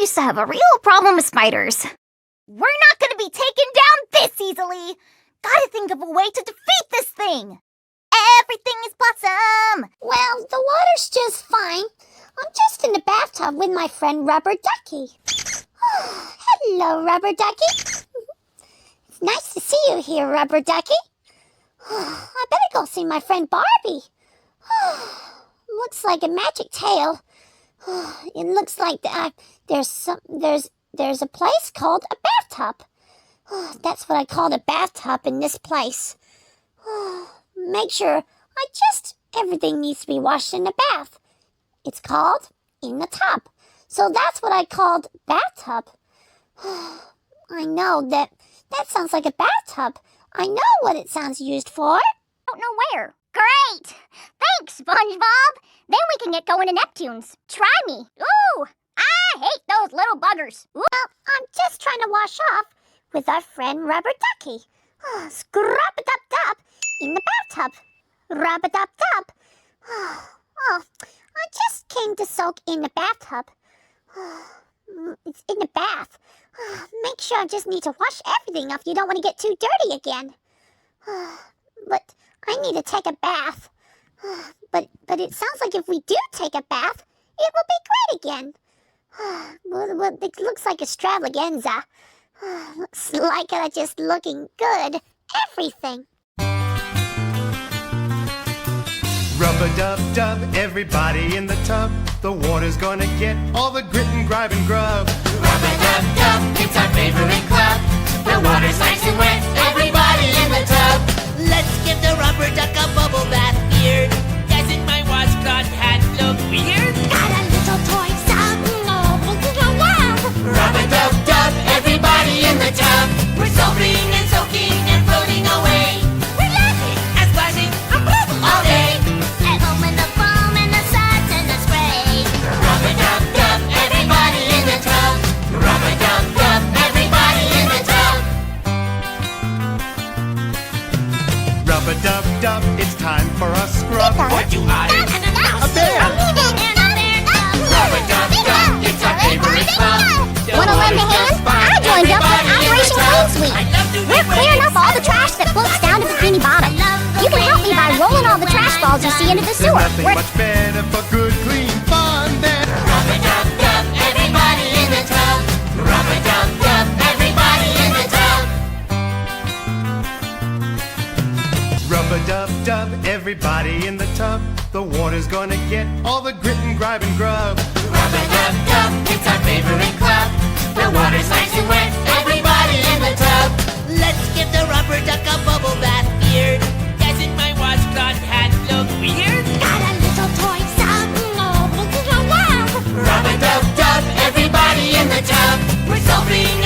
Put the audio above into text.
used to have a real problem with spiders. We're not gonna be taken down this easily. Gotta think of a way to defeat this thing. Everything is blossom. Well, the water's just fine. I'm just in the bathtub with my friend Rubber Ducky. Hello, Rubber Ducky. It's nice to see you here, Rubber Ducky. I better go see my friend Barbie. Looks like a magic tale. It looks like there's a place called a bathtub. That's what I call the bathtub in this place. Make sure everything needs to be washed in the bath. It's called in the tub. So that's what I called bathtub. I know that sounds like a bathtub. I know what it sounds used for. Don't know where. Great! Thanks, SpongeBob! Then we can get going to Neptune's. Try me. Ooh! I hate those little buggers. Ooh. Well, I'm just trying to wash off with our friend Rubber Ducky. Scrub-a-dub-dub in the bathtub. Rub-a-dub-dub. Oh, I just came to soak in the bathtub. It's in the bath. Make sure I just need to wash everything off. You don't want to get too dirty again. But I need to take a bath. But it sounds like if we do take a bath, it will be great again. Well, it looks like extravaganza. Looks like just looking good. Everything. Rub-a-dub-dub, everybody in the tub. The water's gonna get all the grit and grime and grub. Rub-a-dub-dub, it's our favorite club. The water's nice and wet, everybody in the tub. Let's give the rubber duck a bubble bath here. Doesn't my washcloth hat look weird? Got a little toy sub. Rub-a-dub-dub, everybody in the tub. We're soaping and soaking and floating away. We're laughing and splashing all day. At home in the foam and the suds and the spray. Rub-a-dub-dub, everybody in the tub. Rub-a-dub-dub, everybody in the tub. Rub-a-dub-dub, it's time for a scrub. What do I? A bear! Rub-a-dub-dub, it's our favorite club. Wanna lend a hand? I joined up with Operation Clean Sweep. We're clearing up all the trash that floats down to Bikini Bottom. You can help me by rolling all the trash balls you see into the sewer. Nothing much better for good, clean fun than Rub-a-dub-dub, everybody in the tub. Rub-a-dub-dub, everybody in the tub. Rub-a-dub-dub, everybody in the tub. The water's gonna get all the grit and grime and grub. Rub-a-dub-dub, it's our favorite club. The water's nice and wet, everybody in the tub. Let's give the rubber duck a bubble bath here. Doesn't my washcloth hat look weird? Got a little toy sub. Rub-a-dub-dub, everybody in the tub. We're soaping